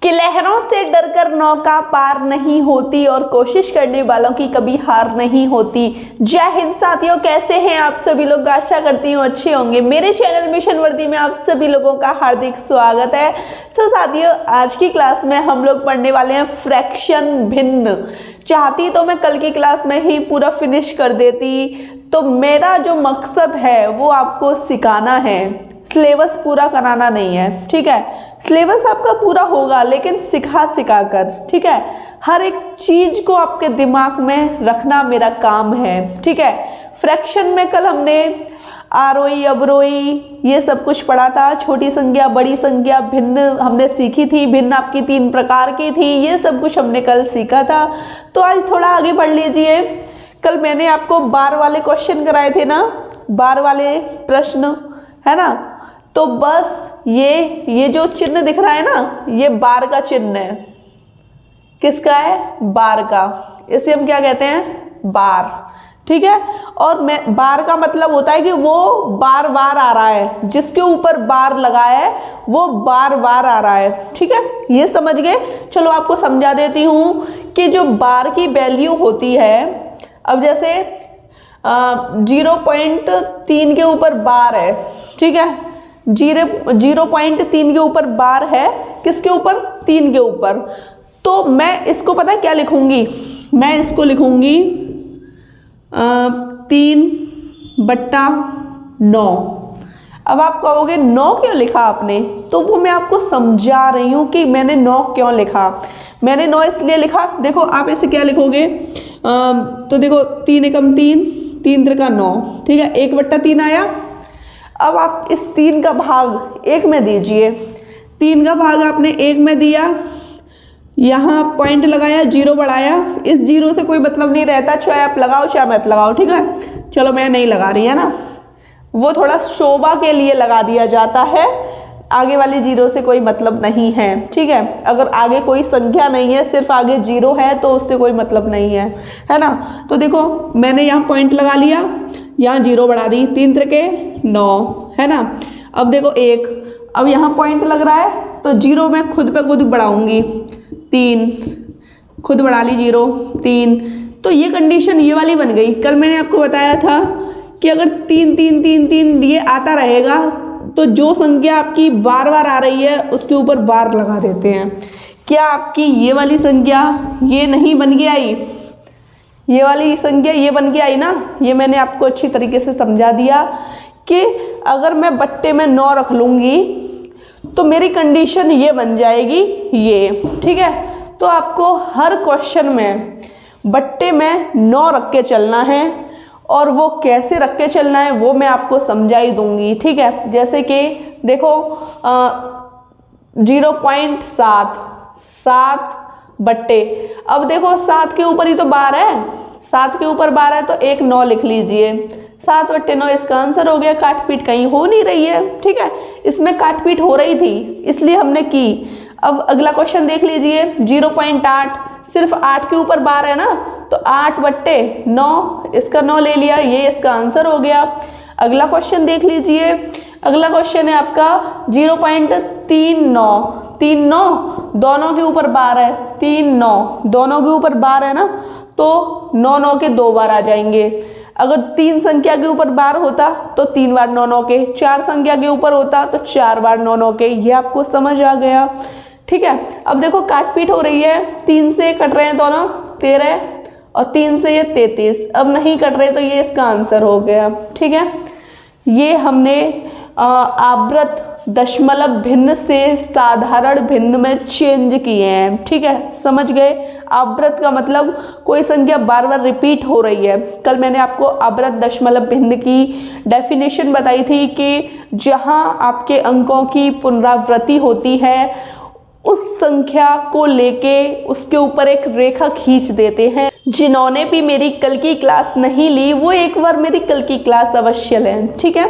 कि लहरों से डरकर नौका पार नहीं होती और कोशिश करने वालों की कभी हार नहीं होती। जय हिंद साथियों, कैसे हैं आप सभी लोग? आशा करती हूँ अच्छे होंगे। मेरे चैनल मिशन वर्दी में आप सभी लोगों का हार्दिक स्वागत है। साथियों, आज की क्लास में हम लोग पढ़ने वाले हैं फ्रैक्शन भिन्न। चाहती तो मैं कल की क्लास में ही पूरा फिनिश कर देती, तो मेरा जो मकसद है वो आपको सिखाना है, सिलेबस पूरा कराना नहीं है। ठीक है, सिलेबस आपका पूरा होगा लेकिन सिखा कर। ठीक है, हर एक चीज को आपके दिमाग में रखना मेरा काम है। ठीक है, फ्रैक्शन में कल हमने आरोही अवरोही ये सब कुछ पढ़ा था। छोटी संख्या, बड़ी संख्या, भिन्न हमने सीखी थी। भिन्न आपकी 3 प्रकार की थी, ये सब कुछ हमने कल सीखा था। तो आज थोड़ा आगे बढ़ लीजिए। कल मैंने आपको बार वाले क्वेश्चन कराए थे ना, बार वाले प्रश्न, है ना। तो बस ये जो चिन्ह दिख रहा है ना, ये बार का चिन्ह है। किसका है? बार का। इसे हम क्या कहते हैं? बार। ठीक है, और मैं बार का मतलब होता है कि वो बार बार आ रहा है, जिसके ऊपर बार लगा है वो बार बार आ रहा है। ठीक है, ये समझ गए। चलो आपको समझा देती हूँ कि जो बार की वैल्यू होती है, अब जैसे 0.3 के ऊपर बार है। ठीक है, 0.3 के ऊपर बार है। किसके ऊपर? 3 के ऊपर। तो मैं इसको पता है क्या लिखूंगी? मैं इसको लिखूंगी 3/9। अब आप कहोगे 9 क्यों लिखा आपने? तो वो मैं आपको समझा रही हूँ कि मैंने 9 क्यों लिखा। मैंने 9 इसलिए लिखा, देखो आप ऐसे क्या लिखोगे, तो देखो 3 एकम 3, 3 त्रिका 9। ठीक है, 1/3 आया। अब आप इस 3 का भाग 1 में दीजिए। 3 का भाग आपने 1 में दिया, यहाँ पॉइंट लगाया, 0 बढ़ाया। इस 0 से कोई मतलब नहीं रहता, चाहे आप लगाओ चाहे मत लगाओ। ठीक है, चलो मैं नहीं लगा रही है ना, वो थोड़ा शोभा के लिए लगा दिया जाता है। आगे वाली 0 से कोई मतलब नहीं है। ठीक है, अगर आगे कोई संख्या नहीं है, सिर्फ आगे 0 है, तो उससे कोई मतलब नहीं है ना। तो देखो मैंने यहाँ पॉइंट लगा लिया, यहाँ 0 बढ़ा दी, 3 त्रिके 9, है ना। अब देखो 1, अब यहाँ पॉइंट लग रहा है तो 0 मैं खुद पे खुद बढ़ाऊंगी, 3 खुद बढ़ा ली, 0 3। तो ये कंडीशन ये वाली बन गई। कल मैंने आपको बताया था कि अगर 3 3 3 3 ये आता रहेगा तो जो संख्या आपकी बार बार आ रही है उसके ऊपर बार लगा देते हैं। क्या आपकी ये वाली संख्या ये नहीं बन के आई? ये वाली संख्या ये बन के आई ना। ये मैंने आपको अच्छी तरीके से समझा दिया कि अगर मैं बट्टे में 9 रख लूँगी तो मेरी कंडीशन ये बन जाएगी ये। ठीक है, तो आपको हर क्वेश्चन में बट्टे में 9 रख के चलना है, और वो कैसे रख के चलना है वो मैं आपको समझा ही दूंगी। ठीक है, जैसे कि देखो 0.7 बट्टे, अब देखो 7 के ऊपर ही तो बार है, 7 के ऊपर बार है तो 1 9 लिख लीजिए। 7/9 इसका आंसर हो गया। काट पीट कहीं हो नहीं रही है। ठीक है, इसमें काट पीट हो रही थी इसलिए हमने की। अब अगला क्वेश्चन देख लीजिए, 0.8, सिर्फ 8 के ऊपर बार है ना, तो 8/9, इसका 9 ले लिया, ये इसका आंसर हो गया। अगला क्वेश्चन देख लीजिए। अगला क्वेश्चन है आपका 0.39, 3 9 दोनों के ऊपर बार है, 3 9 दोनों के ऊपर बार है ना, तो 9 9 के 2 बार आ जाएंगे। अगर 3 संख्या के ऊपर बार होता तो 3 बार 9 9 के, 4 संख्या के ऊपर होता तो 4 बार 9 9 के। ये आपको समझ आ गया। ठीक है, अब देखो काट पीट हो रही है, 3 से कट रहे हैं दोनों 13, और 3 से ये 33। अब नहीं कट रहे तो ये इसका आंसर हो गया। ठीक है, ये हमने आवृत दशमलव भिन्न से साधारण भिन्न में चेंज किए हैं। ठीक है, समझ गए। आवृत का मतलब कोई संख्या बार बार रिपीट हो रही है। कल मैंने आपको आवृत दशमलव भिन्न की डेफिनेशन बताई थी कि जहां आपके अंकों की पुनरावृत्ति होती है उस संख्या को लेके उसके ऊपर एक रेखा खींच देते हैं। जिन्होंने भी मेरी कल की क्लास नहीं ली वो एक बार मेरी कल की क्लास अवश्य लें। ठीक है,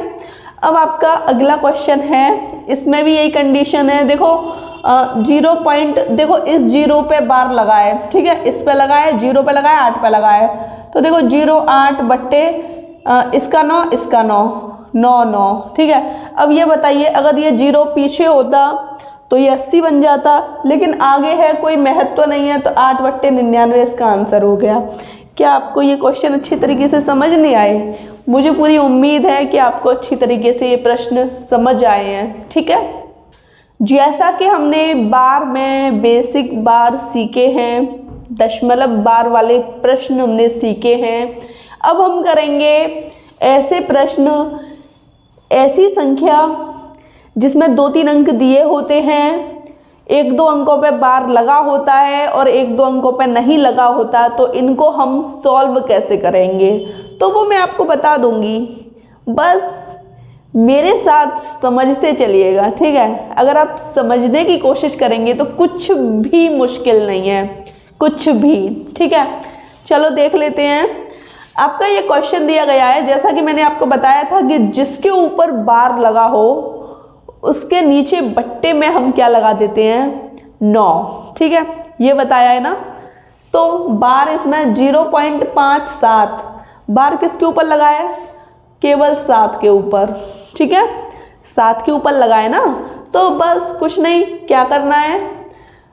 अब आपका अगला क्वेश्चन है, इसमें भी यही कंडीशन है। देखो 0 पॉइंट, देखो इस 0 पे बार लगाए। ठीक है, इस पे लगाए, 0 पे लगाए, 8 पे लगाए, तो देखो 0 8 बट्टे इसका 9, इसका 9 9 9। ठीक है, अब ये बताइए अगर ये 0 पीछे होता तो ये 80 बन जाता, लेकिन आगे है कोई महत्व नहीं है, तो 8/99 इसका आंसर हो गया। क्या आपको ये क्वेश्चन अच्छी तरीके से समझ नहीं आए? मुझे पूरी उम्मीद है कि आपको अच्छी तरीके से ये प्रश्न समझ आए हैं। ठीक है, जैसा कि हमने बार में बेसिक बार सीखे हैं, दशमलव बार वाले प्रश्न हमने सीखे हैं, अब हम करेंगे ऐसे प्रश्न, ऐसी संख्या जिसमें 2-3 अंक दिए होते हैं, 1-2 अंकों पे बार लगा होता है और 1-2 अंकों पे नहीं लगा होता, तो इनको हम सॉल्व कैसे करेंगे तो वो मैं आपको बता दूंगी। बस मेरे साथ समझते चलिएगा। ठीक है, अगर आप समझने की कोशिश करेंगे तो कुछ भी मुश्किल नहीं है, कुछ भी। ठीक है, चलो देख लेते हैं। आपका ये क्वेश्चन दिया गया है, जैसा कि मैंने आपको बताया था कि जिसके ऊपर बार लगा हो उसके नीचे बट्टे में हम क्या लगा देते हैं? 9। ठीक है, ये बताया है ना। तो बार इसमें 0.57 बार किसके ऊपर लगाया? केवल 7 के ऊपर। ठीक है, 7 के ऊपर लगाए ना, तो बस कुछ नहीं, क्या करना है,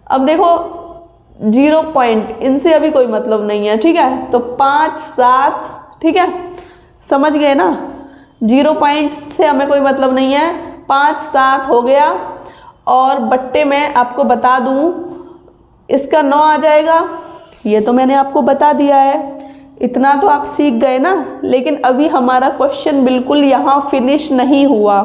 अब देखो 0 पॉइंट, इनसे अभी कोई मतलब नहीं है। ठीक है, तो 5 7, ठीक है, समझ गए ना, 0 पॉइंट से हमें कोई मतलब नहीं है, 5 7 हो गया। और बट्टे में आपको बता दूं इसका 9 आ जाएगा, ये तो मैंने आपको बता दिया है, इतना तो आप सीख गए ना। लेकिन अभी हमारा क्वेश्चन बिल्कुल यहाँ फिनिश नहीं हुआ।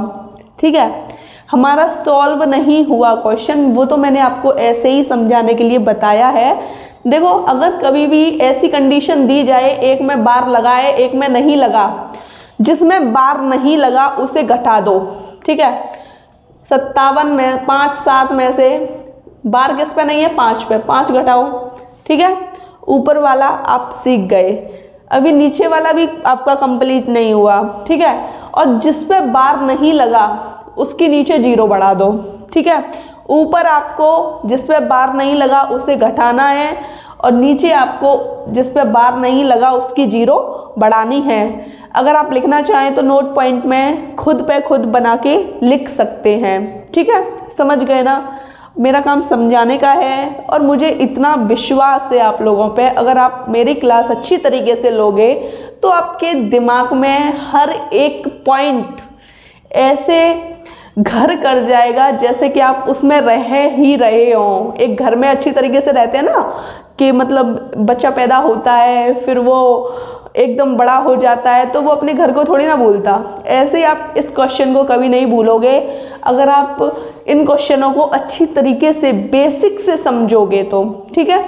ठीक है, हमारा सॉल्व नहीं हुआ क्वेश्चन, वो तो मैंने आपको ऐसे ही समझाने के लिए बताया है। देखो, अगर कभी भी ऐसी कंडीशन दी जाए, एक में बार लगाए एक में नहीं लगा, जिसमें बार नहीं लगा उसे घटा दो। ठीक है, 57 में 5 7 में से बार किस पे नहीं है? 5 पे, 5 घटाओ। ठीक है, ऊपर वाला आप सीख गए, अभी नीचे वाला भी आपका कंप्लीट नहीं हुआ। ठीक है, और जिस पे बार नहीं लगा उसके नीचे 0 बढ़ा दो। ठीक है, ऊपर आपको जिस पे बार नहीं लगा उसे घटाना है और नीचे आपको जिस पे बार नहीं लगा उसकी 0 बढ़ानी है। अगर आप लिखना चाहें तो नोट पॉइंट में खुद पे खुद बना के लिख सकते हैं। ठीक है, समझ गए ना, मेरा काम समझाने का है और मुझे इतना विश्वास है आप लोगों पे, अगर आप मेरी क्लास अच्छी तरीके से लोगे तो आपके दिमाग में हर एक पॉइंट ऐसे घर कर जाएगा जैसे कि आप उसमें रह ही रहे हो। एक घर में अच्छी तरीके से रहते हैं ना, कि मतलब बच्चा पैदा होता है फिर वो एकदम बड़ा हो जाता है, तो वो अपने घर को थोड़ी ना भूलता, ऐसे ही आप इस क्वेश्चन को कभी नहीं भूलोगे अगर आप इन क्वेश्चनों को अच्छी तरीके से बेसिक से समझोगे तो। ठीक है,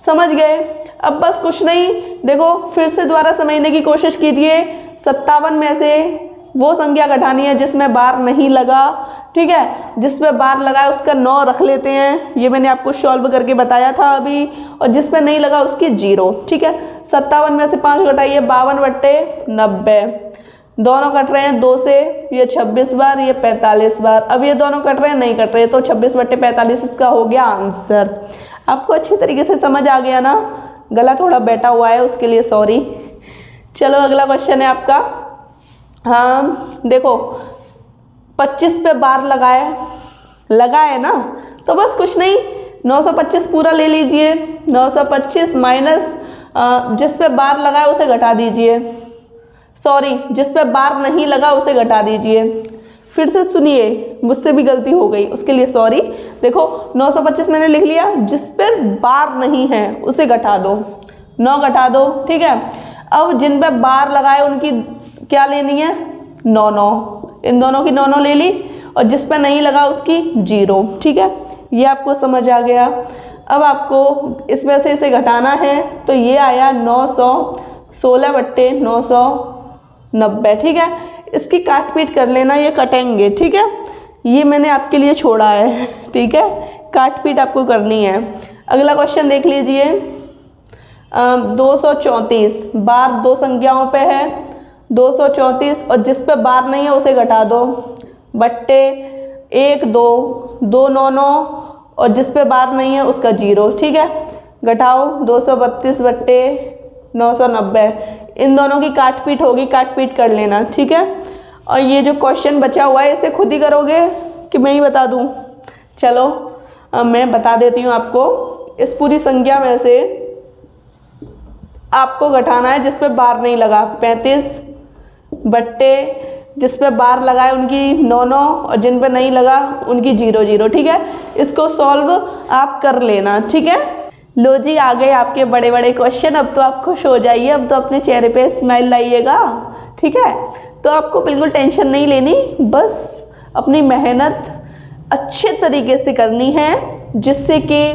समझ गए? अब बस कुछ नहीं, देखो फिर से दोबारा समझने की कोशिश कीजिए। 57 में से वो संख्या घटानी है जिसमें बार नहीं लगा। ठीक है, जिस पे बार लगा है उसका 9 रख लेते हैं, ये मैंने आपको सॉल्व करके बताया था अभी, और जिस पे नहीं लगा उसकी 0। ठीक है, 57 में से 5 घटाइए, 52/90, दोनों कट रहे हैं 2 से, ये 26 बार, ये 45 बार। अब ये दोनों कट रहे हैं, नहीं कट रहे, तो 26/45 इसका हो गया आंसर। आपको अच्छी तरीके से समझ आ गया ना? गला थोड़ा बैठा हुआ है उसके लिए सॉरी। चलो अगला क्वेश्चन है आपका। हाँ देखो, 25 पे बार लगा है ना, तो बस कुछ नहीं, 925 पूरा ले लीजिए, 925 माइनस जिस पे बार लगा है उसे घटा दीजिए, सॉरी जिस पे बार नहीं लगा उसे घटा दीजिए। फिर से सुनिए, मुझसे भी गलती हो गई, उसके लिए सॉरी। देखो 925 मैंने लिख लिया, जिस पर बार नहीं है उसे घटा दो, 9 घटा दो। ठीक है, अब जिन पे बार लगाए उनकी क्या लेनी है? 9 9, इन दोनों की 9 9 ले ली, और जिस पे नहीं लगा उसकी 0। ठीक है, ये आपको समझ आ गया। अब आपको इसमें से इसे घटाना है, तो ये आया 916/990। ठीक है, इसकी काट पीट कर लेना, ये कटेंगे। ठीक है, ये मैंने आपके लिए छोड़ा है। ठीक है, काट पीट आपको करनी है। अगला क्वेश्चन देख लीजिए। 234 बार 2 संख्याओं पे है, 234 और जिस पे बार नहीं है उसे घटा दो, बट्टे 1 2 2 9 9, और जिस पे बार नहीं है उसका 0। ठीक है, घटाओ 232/990, इन दोनों की काट पीट होगी, काट पीट कर लेना। ठीक है, और ये जो क्वेश्चन बचा हुआ है इसे खुद ही करोगे कि मैं ही बता दूं? चलो मैं बता देती हूँ आपको। इस पूरी संख्या में से आपको घटाना है जिस पे बार नहीं लगा, 35 बट्टे जिस पे बार लगा है उनकी 9 और जिन पे नहीं लगा उनकी 0, ठीक है। इसको सॉल्व आप कर लेना, ठीक है। लो जी, आ गए आपके बड़े बड़े क्वेश्चन। अब तो आप खुश हो जाइए, अब तो अपने चेहरे पे स्माइल लाइएगा, ठीक है। तो आपको बिल्कुल टेंशन नहीं लेनी, बस अपनी मेहनत अच्छे तरीके से करनी है जिससे कि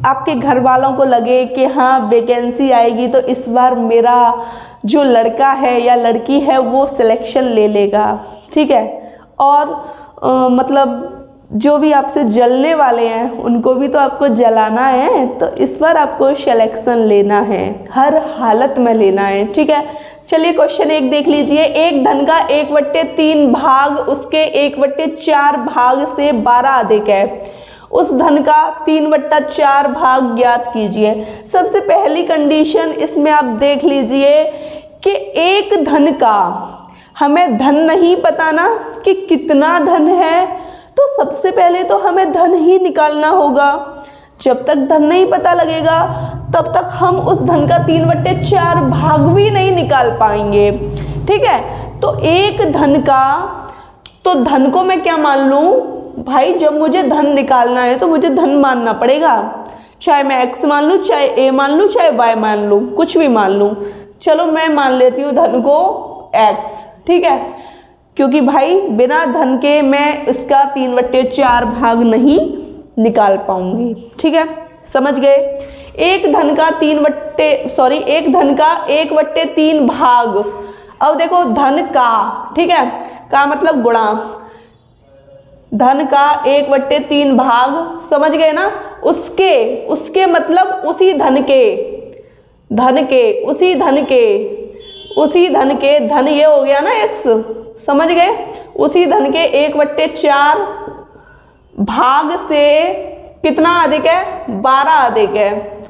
आपके घर वालों को लगे कि हाँ वैकेंसी आएगी तो इस बार मेरा जो लड़का है या लड़की है वो सिलेक्शन ले लेगा, ठीक है। और मतलब जो भी आपसे जलने वाले हैं उनको भी तो आपको जलाना है, तो इस बार आपको सिलेक्शन लेना है, हर हालत में लेना है, ठीक है। चलिए क्वेश्चन 1 देख लीजिए। एक धन का 1/3 भाग उसके 1/4 भाग से 12 अधिक है, उस धन का 3/4 भाग ज्ञात कीजिए। सबसे पहली कंडीशन इसमें आप देख लीजिए कि एक धन का, हमें धन नहीं पता ना कि कितना धन है, तो सबसे पहले तो हमें धन ही निकालना होगा। जब तक धन नहीं पता लगेगा तब तक हम उस धन का 3/4 भाग भी नहीं निकाल पाएंगे, ठीक है। तो एक धन का, तो धन को मैं क्या मान लूँ भाई, जब मुझे धन निकालना है तो मुझे धन मानना पड़ेगा, चाहे मैं x मान लूँ, चाहे a मान लूँ, चाहे y मान लूँ, कुछ भी मान लूँ। चलो मैं मान लेती हूँ धन को x, ठीक है, क्योंकि भाई बिना धन के मैं इसका 3/4 भाग नहीं निकाल पाऊंगी, ठीक है। समझ गए। एक धन का 1/3 भाग। अब देखो धन का, ठीक है, का मतलब गुणा, धन का 1/3 भाग, समझ गए ना। उसके मतलब उसी धन के, उसी धन के धन ये हो गया ना x, समझ गए। उसी धन के 1/4 भाग से कितना अधिक है, 12 अधिक है।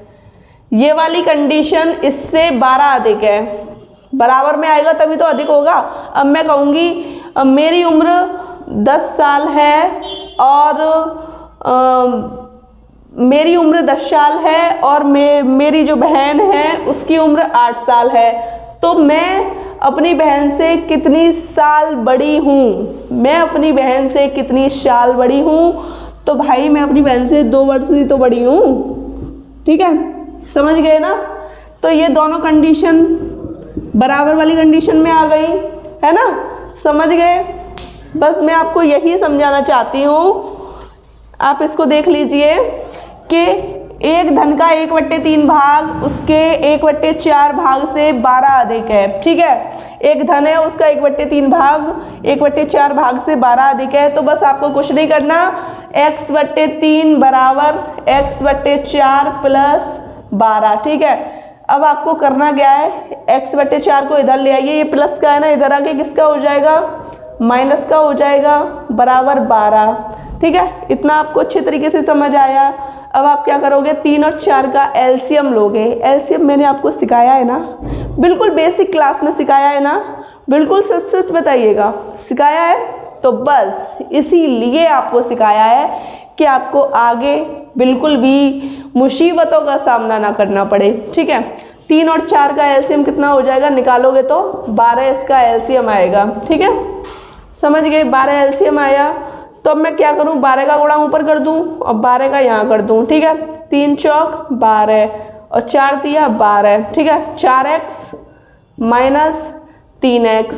ये वाली कंडीशन इससे 12 अधिक है, बराबर में आएगा तभी तो अधिक होगा। अब मैं कहूँगी मेरी उम्र 10 साल है और मेरी उम्र 10 साल है और मेरी जो बहन है उसकी उम्र 8 साल है, तो मैं अपनी बहन से कितनी साल बड़ी हूँ, मैं अपनी बहन से कितनी साल बड़ी हूँ, तो भाई मैं अपनी बहन से 2 वर्ष ही तो बड़ी हूँ, ठीक है। समझ गए ना। तो ये दोनों कंडीशन बराबर वाली कंडीशन में आ गई है ना, समझ गए। बस मैं आपको यही समझाना चाहती हूँ। आप इसको देख लीजिए कि एक धन का 1/3 भाग उसके 1/4 भाग से 12 अधिक है, ठीक है। एक धन है उसका 1/3 भाग 1/4 भाग से 12 अधिक है, तो बस आपको कुछ नहीं करना, x/3 बराबर x/4 + 12, ठीक है। अब आपको करना क्या है, x/4 को इधर ले आइए, ये प्लस का है ना, इधर आके किसका हो जाएगा, माइनस का हो जाएगा, बराबर 12, ठीक है। इतना आपको अच्छे तरीके से समझ आया। अब आप क्या करोगे, 3 और 4 का एलसीएम लोगे। एलसीएम मैंने आपको सिखाया है ना, बिल्कुल बेसिक क्लास में सिखाया है ना, बिल्कुल सच सच बताइएगा, सिखाया है। तो बस इसीलिए आपको सिखाया है कि आपको आगे बिल्कुल भी मुसीबतों का सामना ना करना पड़े, ठीक है। 3 और 4 का एलसीएम कितना हो जाएगा, निकालोगे तो 12 इसका एलसीएम आएगा, ठीक है। समझ गए, 12 एलसीएम आया। तो अब मैं क्या करूं, 12 का गुणा ऊपर कर दूं और 12 का यहाँ कर दूं, ठीक है। 3 चौक 12 और 4 तिया 12, ठीक है। 4x - 3x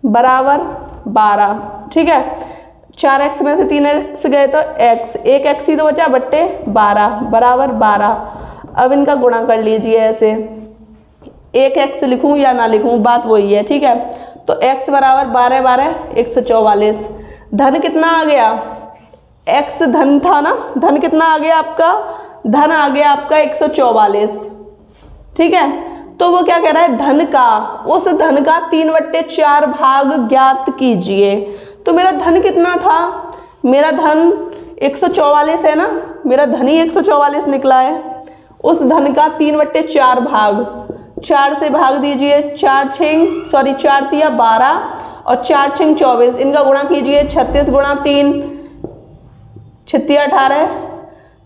बराबर 12, ठीक है। 4x में से 3x गए तो x, एक x ही तो बचा, बट्टे 12 बराबर 12। अब इनका गुणा कर लीजिए ऐसे, एक x लिखूं या ना लिखूं बात वही है, ठीक है। तो x बराबर 12 12 144। धन कितना आ गया, x धन था ना, धन कितना आ गया आपका, धन आ गया आपका 144, ठीक है। तो वो क्या कह रहा है, धन का, उस धन का 3/4 भाग ज्ञात कीजिए। तो मेरा धन कितना था, मेरा धन 144 है ना, मेरा धन ही 144 निकला है। उस धन का 3/4 भाग, 4 से भाग दीजिए, 4 तिया 12 और 4 6 24, इनका गुणा कीजिए। 36 गुणा 3 36 18,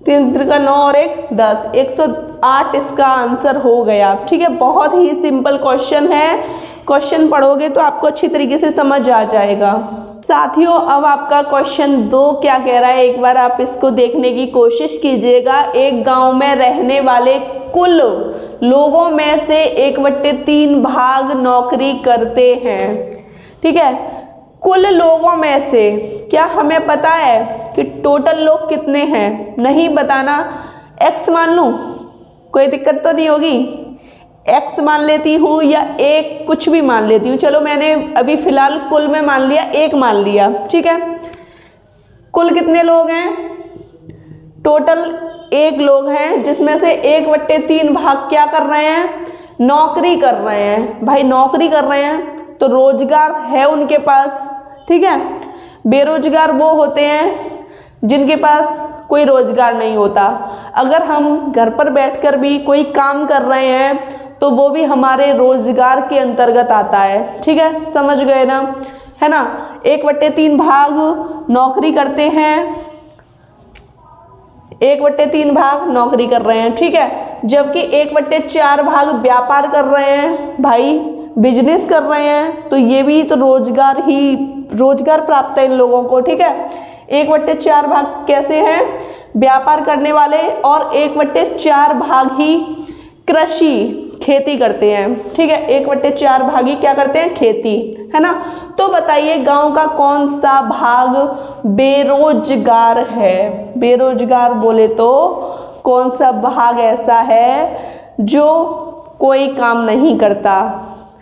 3 का 9 और 1 10, 108 इसका आंसर हो गया। ठीक है, बहुत ही सिंपल क्वेश्चन है, क्वेश्चन पढ़ोगे तो आपको अच्छी तरीके से समझ आ जाएगा। साथियों, अब आपका क्वेश्चन 2 क्या कह रहा है, एक बार आप इसको देखने की कोशिश कीजिएगा। एक गांव में रहने वाले कुल लोगों में से 1/3 भाग नौकरी करते हैं। ठीक है, कुल लोगों में से, क्या हमें पता है कि टोटल लोग कितने हैं? नहीं बताना, x मान लूँ, कोई दिक्कत तो नहीं होगी? x मान लेती हूँ या 1 कुछ भी मान लेती हूँ। चलो मैंने अभी फिलहाल कुल में मान लिया, 1 मान लिया। ठीक है, कुल कितने लोग हैं? टोटल 1 लोग हैं, जिसमें से 1/3 भाग क्या कर रहे हैं? नौकरी कर रहे हैं। भाई नौकरी कर रहे हैं तो रोजगार है उनके पास। ठीक है, बेरोजगार वो होते हैं जिनके पास कोई रोजगार नहीं होता। अगर हम घर पर बैठकर भी कोई काम कर रहे हैं तो वो भी हमारे रोजगार के अंतर्गत आता है। ठीक है, समझ गए ना, है ना? 1/3 भाग नौकरी करते हैं, 1/3 भाग नौकरी कर रहे हैं। ठीक है, जबकि 1/4 भाग व्यापार कर रहे हैं, भाई बिजनेस कर रहे हैं। तो ये भी तो रोजगार प्राप्त है इन लोगों को। ठीक है, 1/4 भाग कैसे हैं? व्यापार करने वाले, और 1/4 भाग ही कृषि खेती करते हैं। ठीक है, 1/4 भाग ही क्या करते हैं? खेती, है ना? तो बताइए गांव का कौन सा भाग बेरोजगार है? बेरोजगार बोले तो कौन सा भाग ऐसा है जो कोई काम नहीं करता,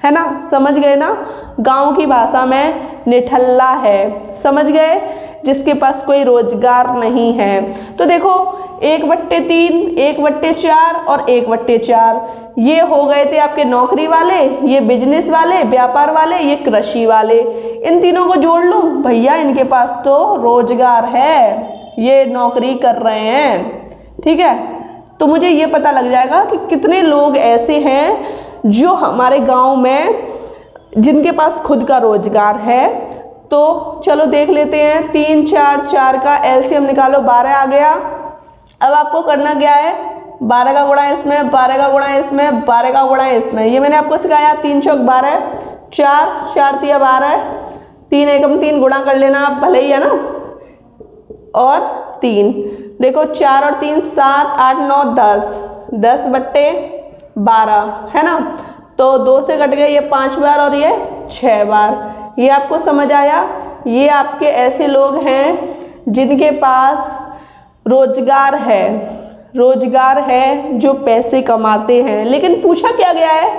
है ना? समझ गए ना? गांव की भाषा में निठल्ला है, समझ गए? जिसके पास कोई रोजगार नहीं है। तो देखो 1/3, 1/4 और 1/4 ये हो गए थे आपके नौकरी वाले, ये बिजनेस वाले, व्यापार वाले, ये कृषि वाले। इन तीनों को जोड़ लूं, भैया इनके पास तो रोजगार है, ये नौकरी कर रहे हैं। ठीक है, तो मुझे ये पता लग जाएगा कि कितने लोग ऐसे हैं जो हमारे गांव में जिनके पास खुद का रोजगार है। तो चलो देख लेते हैं। 3 4 4 का एलसीएम निकालो, 12 आ गया। अब आपको करना क्या है? 12 का गुणा इसमें, 12 का गुणा इसमें, 12 का गुणा इसमें। ये मैंने आपको सिखाया। 3 चौक 12, 4 4 तिया 12, 3 एकम 3 गुणा कर लेना आप, भले ही, है ना? और 3 देखो, 4 और 3 7 8 9 10, 10/12, है ना? तो 2 से कट गए, ये 5 बार और ये 6 बार। ये आपको समझ आया? ये आपके ऐसे लोग हैं जिनके पास रोजगार है, जो पैसे कमाते हैं। लेकिन पूछा क्या गया है?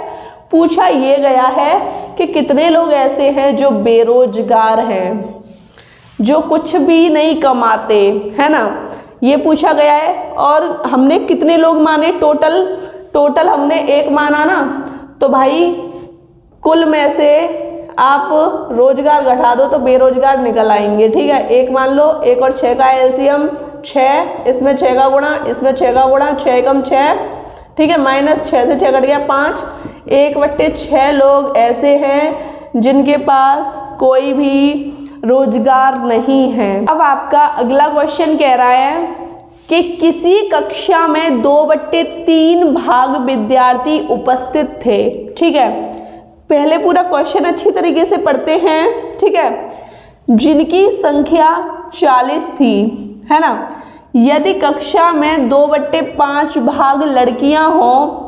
पूछा ये गया है कि कितने लोग ऐसे हैं जो बेरोजगार हैं, जो कुछ भी नहीं कमाते, है ना? ये पूछा गया है। और हमने कितने लोग माने? टोटल हमने 1 माना ना। तो भाई कुल में से आप रोजगार घटा दो तो बेरोजगार निकल आएंगे। ठीक है, 1 मान लो, 1 और 6 का एलसीएम 6, इसमें 6 का गुणा, इसमें 6 का गुणा, 6 एकम 6। ठीक है, माइनस 6 से 6 कट गया 5। 1/6 लोग ऐसे हैं जिनके पास कोई भी रोजगार नहीं है। अब आपका अगला क्वेश्चन कह रहा है कि किसी कक्षा में 2/3 भाग विद्यार्थी उपस्थित थे। ठीक है, पहले पूरा क्वेश्चन अच्छी तरीके से पढ़ते हैं। ठीक है, जिनकी संख्या 40 थी, है ना? यदि कक्षा में 2/5 भाग लड़कियां हों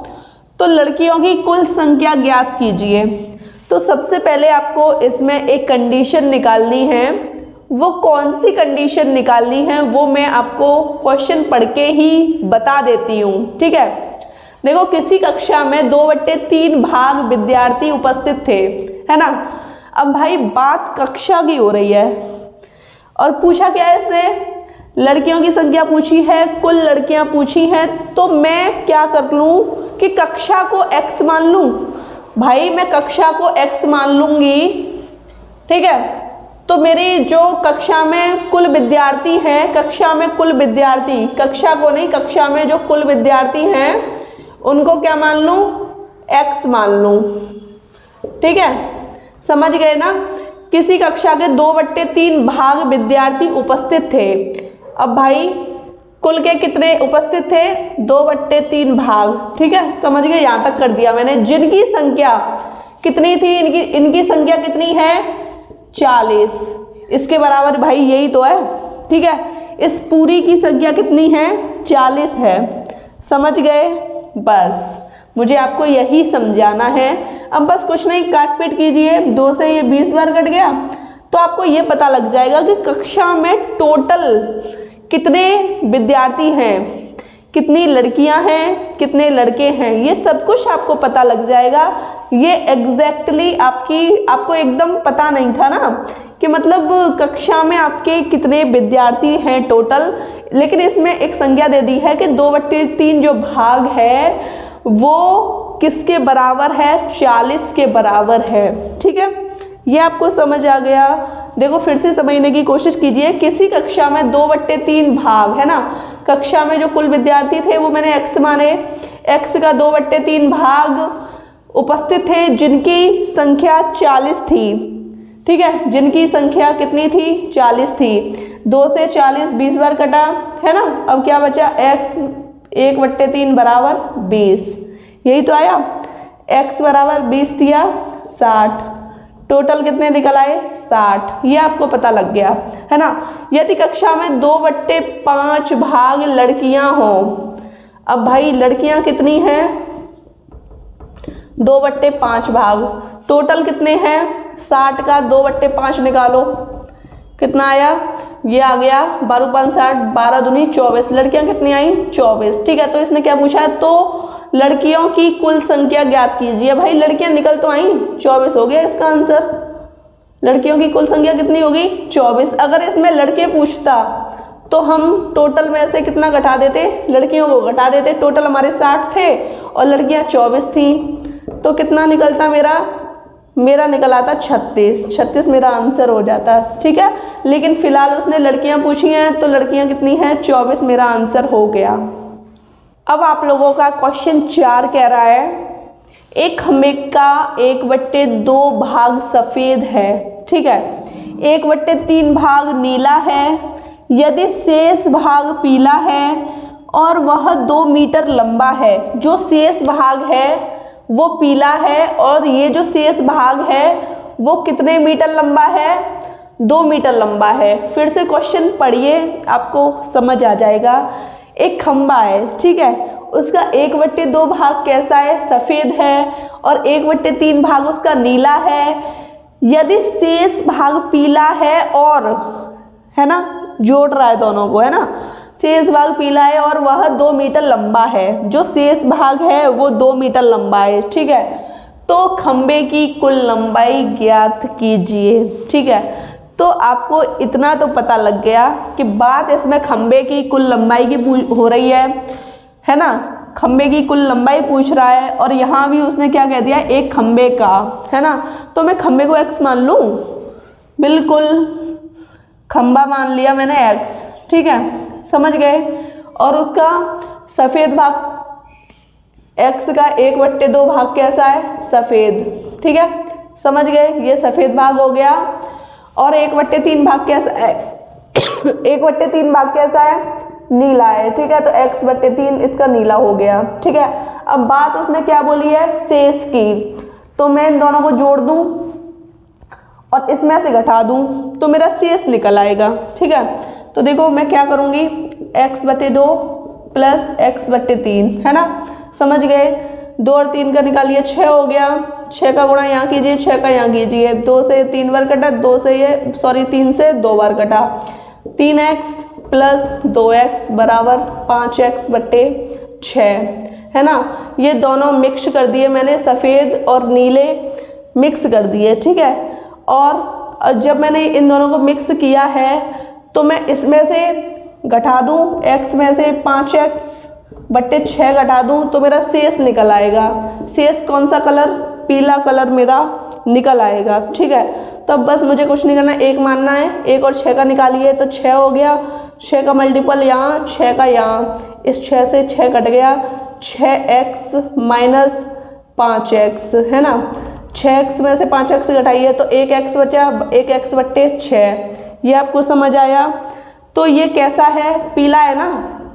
तो लड़कियों की कुल संख्या ज्ञात कीजिए। तो सबसे पहले आपको इसमें एक कंडीशन निकालनी है। वो कौन सी कंडीशन निकालनी है वो मैं आपको क्वेश्चन पढ़ के ही बता देती हूँ। ठीक है, देखो किसी कक्षा में 2/3 भाग विद्यार्थी उपस्थित थे, है ना? अब भाई बात कक्षा की हो रही है और पूछा क्या है इसने? लड़कियों की संख्या पूछी है, कुल लड़कियां पूछी हैं। तो मैं क्या कर लूं कि कक्षा को x मान लूं। भाई मैं कक्षा को x मान लूंगी। ठीक है, तो मेरी जो कक्षा में कुल विद्यार्थी हैं, कक्षा में कुल विद्यार्थी, कक्षा को नहीं, कक्षा में जो कुल विद्यार्थी हैं उनको क्या मान लूं? x मान लूं। ठीक है, समझ गए ना? किसी कक्षा के 2/3 भाग विद्यार्थी उपस्थित थे। अब भाई कुल के कितने उपस्थित थे? 2/3 भाग। ठीक है, समझ गए? यहाँ तक कर दिया मैंने। जिनकी संख्या कितनी थी? इनकी संख्या कितनी है? 40। इसके बराबर भाई यही तो है। ठीक है, इस पूरी की संख्या कितनी है? 40 है। समझ गए? बस मुझे आपको यही समझाना है। अब बस कुछ नहीं, काट पीट कीजिए। 2 से ये 20 बार कट गया तो आपको ये पता लग जाएगा कि कक्षा में टोटल कितने विद्यार्थी हैं, कितनी लड़कियां हैं, कितने लड़के हैं, ये सब कुछ आपको पता लग जाएगा। ये एग्जैक्टली आपको एकदम पता नहीं था ना कि मतलब कक्षा में आपके कितने विद्यार्थी हैं टोटल, लेकिन इसमें एक संख्या दे दी है कि 2/3 जो भाग है वो किसके बराबर है? 40 के बराबर है। ठीक है, ये आपको समझ आ गया। देखो फिर से समझने की कोशिश कीजिए। किसी कक्षा में 2/3 भाग है ना, कक्षा में जो कुल विद्यार्थी थे वो मैंने x माने, x का 2/3 भाग उपस्थित थे जिनकी संख्या 40 थी। ठीक है, जिनकी संख्या कितनी थी? 40 थी। 2 से 40 20 बार कटा है ना। अब क्या बचा? x 1/3 बराबर 20। यही तो आया। x बराबर 20 दिया 60। टोटल कितने निकल आए? 60। ये आपको पता लग गया है ना। यदि कक्षा में 2/5 भाग लड़कियां हों, अब भाई लड़कियां कितनी हैं? 2/5 भाग। टोटल कितने हैं? 60 का 2/5 निकालो, कितना आया? ये आ गया 12 5 60, 12 दूनी 24। लड़कियां कितनी आई? 24। ठीक है, तो इसने क्या पूछा है? तो लड़कियों की कुल संख्या ज्ञात कीजिए। भाई लड़कियां निकल तो आई, 24 हो गया इसका आंसर। लड़कियों की कुल संख्या कितनी होगी? 24। अगर इसमें लड़के पूछता तो हम टोटल में से कितना घटा देते? लड़कियों को घटा देते। टोटल हमारे 60 थे और लड़कियां 24 थी, तो कितना निकलता मेरा निकल आता 36। 36 मेरा आंसर हो जाता। ठीक है, लेकिन फिलहाल उसने लड़कियां पूछी हैं तो लड़कियां कितनी हैं? 24 मेरा आंसर हो गया। अब आप लोगों का क्वेश्चन 4 कह रहा है एक खंबे का 1/2 भाग सफ़ेद है। ठीक है, 1/3 भाग नीला है। यदि शेष भाग पीला है और वह 2 मीटर लंबा है, जो शेष भाग है वो पीला है और ये जो शेष भाग है वो कितने मीटर लंबा है? 2 मीटर लंबा है। फिर से क्वेश्चन पढ़िए, आपको समझ आ जाएगा। एक खंबा है, ठीक है, उसका 1/2 भाग कैसा है? सफ़ेद है और 1/3 भाग उसका नीला है। यदि शेष भाग पीला है और, है ना, जोड़ रहा है दोनों को, है ना, शेष भाग पीला है और वह 2 मीटर लंबा है, जो शेष भाग है वो 2 मीटर लंबा है। ठीक है, तो खंबे की कुल लंबाई ज्ञात कीजिए। ठीक है, तो आपको इतना तो पता लग गया कि बात इसमें खंबे की कुल लंबाई की हो रही है ना। खंबे की कुल लंबाई पूछ रहा है और यहाँ भी उसने क्या कह दिया? एक खंबे का, है ना। तो मैं खंबे को x मान लूँ? बिल्कुल, खंबा मान लिया मैंने x। ठीक है, समझ गए। और उसका सफ़ेद भाग x का 1/2 भाग कैसा है? सफ़ेद। ठीक है, समझ गए, ये सफ़ेद भाग हो गया। और 1/3 भाग कैसा है? 1/3 भाग कैसा है? नीला है। ठीक है, तो x/3 इसका नीला हो गया। ठीक है, अब बात उसने क्या बोली है? शेष की। तो मैं इन दोनों को जोड़ दूं और इसमें से घटा दूं तो मेरा शेष निकल आएगा। ठीक है, तो देखो मैं क्या करूंगी? x/2 प्लस x/3, है ना। समझ गए। 2 और 3 का निकालिए, 6 हो गया। 6 का गुणा यहाँ कीजिए, 6 का यहाँ कीजिए। 2 से 3 बार कटा, 3 से 2 बार कटा। 3x प्लस 2x बराबर 5x/6, है ना। ये दोनों मिक्स कर दिए मैंने, सफ़ेद और नीले मिक्स कर दिए। ठीक है, और जब मैंने इन दोनों को मिक्स किया है तो मैं इसमें से घटा दूँ, x में से 5x/6 घटा दूँ तो मेरा शेष निकल आएगा। शेष कौन सा कलर? पीला कलर मेरा निकल आएगा। ठीक है, तो अब बस मुझे कुछ नहीं करना, 1 मानना है। 1 और 6 का निकालिए तो 6 हो गया। 6 का मल्टीपल यहाँ, 6 का यहाँ, इस 6 से 6 कट गया। 6x - 5x, है ना। 6x में से 5x घटाइए तो 1x बचा, 1x बट्टे 6। ये आपको समझ आया? तो ये कैसा है? पीला है ना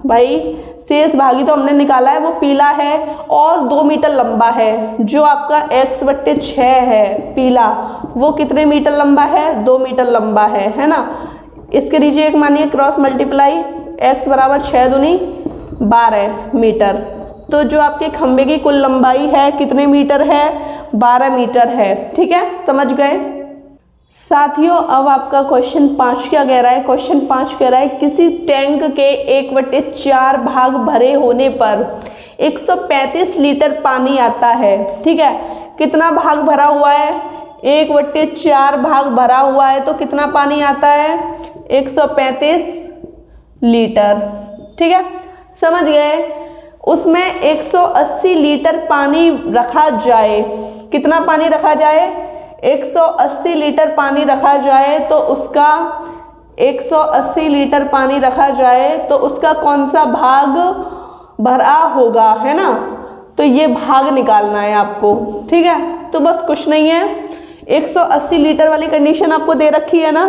भाई, शेष भागी तो हमने निकाला है, वो पीला है और 2 मीटर लंबा है। जो आपका x बट्टे 6 है पीला, वो कितने मीटर लंबा है? 2 मीटर लंबा है ना। इसके नीचे एक मानिए क्रॉस मल्टीप्लाई, x बराबर 6 दूनी 12 मीटर। तो जो आपके खंबे की कुल लंबाई है कितने मीटर है? 12 मीटर है। ठीक है, समझ गए साथियों? अब आपका क्वेश्चन 5 क्या कह रहा है? क्वेश्चन 5 कह रहा है किसी टैंक के 1/4 भाग भरे होने पर 135 लीटर पानी आता है। ठीक है, कितना भाग भरा हुआ है? 1/4 भाग भरा हुआ है तो कितना पानी आता है? 135 लीटर। ठीक है, समझ गए? उसमें 180 लीटर पानी रखा जाए। कितना पानी रखा जाए? 180 लीटर पानी रखा जाए तो उसका 180 लीटर पानी रखा जाए तो उसका कौन सा भाग भरा होगा, है ना। तो ये भाग निकालना है आपको। ठीक है, तो बस कुछ नहीं है, 180 लीटर वाली कंडीशन आपको दे रखी है ना,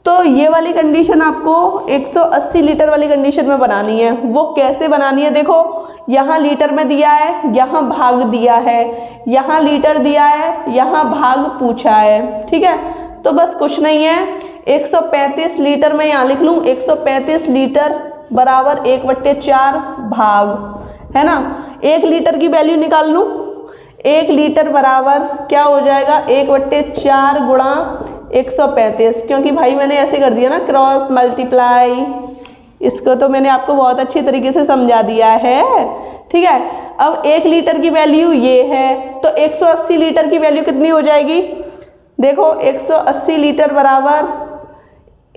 तो ये वाली कंडीशन आपको 180 लीटर वाली कंडीशन में बनानी है। वो कैसे बनानी है? देखो, यहाँ लीटर में दिया है, यहाँ भाग दिया है, यहाँ लीटर दिया है, यहाँ भाग पूछा है। ठीक है, तो बस कुछ नहीं है, 135 लीटर में यहाँ लिख लूँ, 135 लीटर बराबर 1/4 भाग, है ना। 1 लीटर की वैल्यू निकाल लूँ, 1 लीटर बराबर क्या हो जाएगा? 1/4 गुणा 135, क्योंकि भाई मैंने ऐसे कर दिया ना क्रॉस मल्टीप्लाई, इसको तो मैंने आपको बहुत अच्छी तरीके से समझा दिया है। ठीक है, अब 1 लीटर की वैल्यू ये है तो 180 लीटर की वैल्यू कितनी हो जाएगी? देखो, 180 लीटर बराबर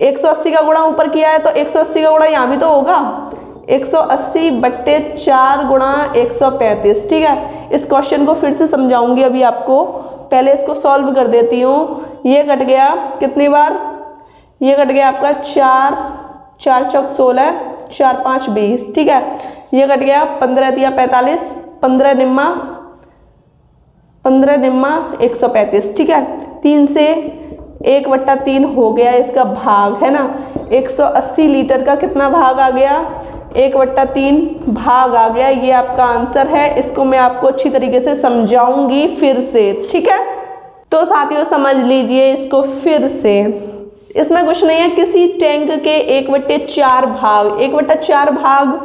180 का गुणा ऊपर किया है तो 180 का गुणा यहाँ भी तो होगा, 180/4 गुणा 135। ठीक है, इस क्वेश्चन को फिर से समझाऊंगी अभी आपको, पहले इसको सॉल्व कर देती हूँ। ये कट गया कितनी बार? ये कट गया आपका 4 4 चौक 16, 4 5 20। ठीक है, ये कट गया 15 दिया 45, 15 निम्मा 135। ठीक है, 3 से 1/3 हो गया इसका भाग, है ना। 180 लीटर का कितना भाग आ गया? 1/3 भाग आ गया। ये आपका आंसर है। इसको मैं आपको अच्छी तरीके से समझाऊंगी फिर से। ठीक है, तो साथियों समझ लीजिए इसको फिर से। इसमें कुछ नहीं है, किसी टैंक के 1/4 भाग, 1/4 भाग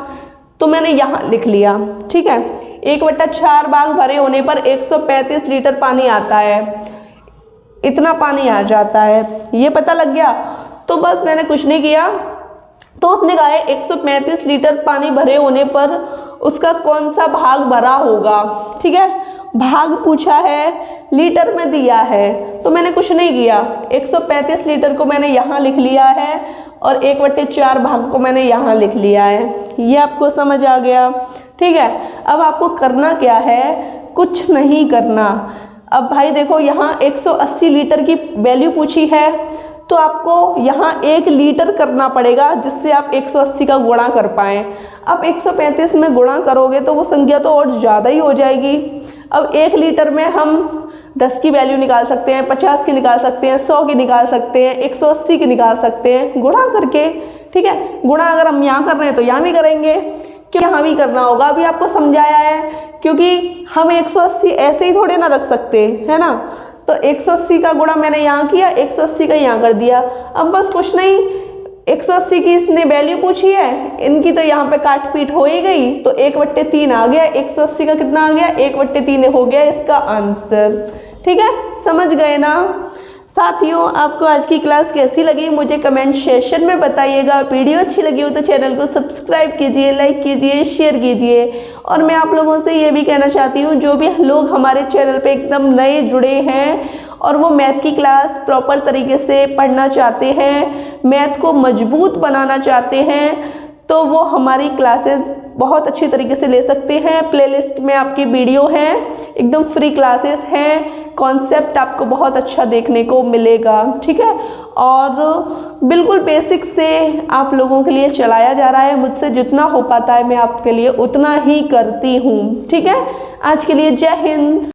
तो मैंने यहाँ लिख लिया। ठीक है, 1/4 भाग भरे होने पर 135 लीटर पानी आता है, इतना पानी आ जाता है, ये पता लग गया। तो बस मैंने कुछ नहीं किया, तो उसने कहा है 135 लीटर पानी भरे होने पर उसका कौन सा भाग भरा होगा। ठीक है, भाग पूछा है, लीटर में दिया है, तो मैंने कुछ नहीं किया, 135 लीटर को मैंने यहाँ लिख लिया है और 1/4 भाग को मैंने यहाँ लिख लिया है। ये आपको समझ आ गया? ठीक है, अब आपको करना क्या है? कुछ नहीं करना। अब भाई देखो, यहाँ 180 लीटर की वैल्यू पूछी है तो आपको यहाँ 1 लीटर करना पड़ेगा जिससे आप 180 का गुणा कर पाएँ। अब 135 में गुणा करोगे तो वो संख्या तो और ज़्यादा ही हो जाएगी। अब 1 लीटर में हम 10 की वैल्यू निकाल सकते हैं, 50 की निकाल सकते हैं, 100 की निकाल सकते हैं, 180 की निकाल सकते हैं गुणा करके। ठीक है, गुणा अगर हम यहाँ कर रहे हैं तो यहाँ भी करेंगे, क्यों यहाँ भी करना होगा, अभी आपको समझाया है, क्योंकि हम 180 ऐसे ही थोड़े ना रख सकते, है ना। तो 180 का गुणा मैंने यहाँ किया, 180 का यहाँ कर दिया। अब बस कुछ नहीं, 180 की इसने वैल्यू पूछी है, इनकी तो यहाँ पे काट पीट हो ही गई, तो 1/3 आ गया। 180 का कितना आ गया? 1/3 हो गया इसका आंसर। ठीक है, समझ गए ना साथियों? आपको आज की क्लास कैसी लगी मुझे कमेंट सेक्शन में बताइएगा। वीडियो अच्छी लगी हो तो चैनल को सब्सक्राइब कीजिए, लाइक कीजिए, शेयर कीजिए। और मैं आप लोगों से ये भी कहना चाहती हूँ, जो भी लोग हमारे चैनल पे एकदम नए जुड़े हैं और वो मैथ की क्लास प्रॉपर तरीके से पढ़ना चाहते हैं, मैथ को मजबूत बनाना चाहते हैं, तो वो हमारी क्लासेस बहुत अच्छी तरीके से ले सकते हैं। प्लेलिस्ट में आपकी वीडियो हैं, एकदम फ्री क्लासेस हैं, कॉन्सेप्ट आपको बहुत अच्छा देखने को मिलेगा। ठीक है, और बिल्कुल बेसिक से आप लोगों के लिए चलाया जा रहा है। मुझसे जितना हो पाता है मैं आपके लिए उतना ही करती हूँ। ठीक है, आज के लिए जय हिंद।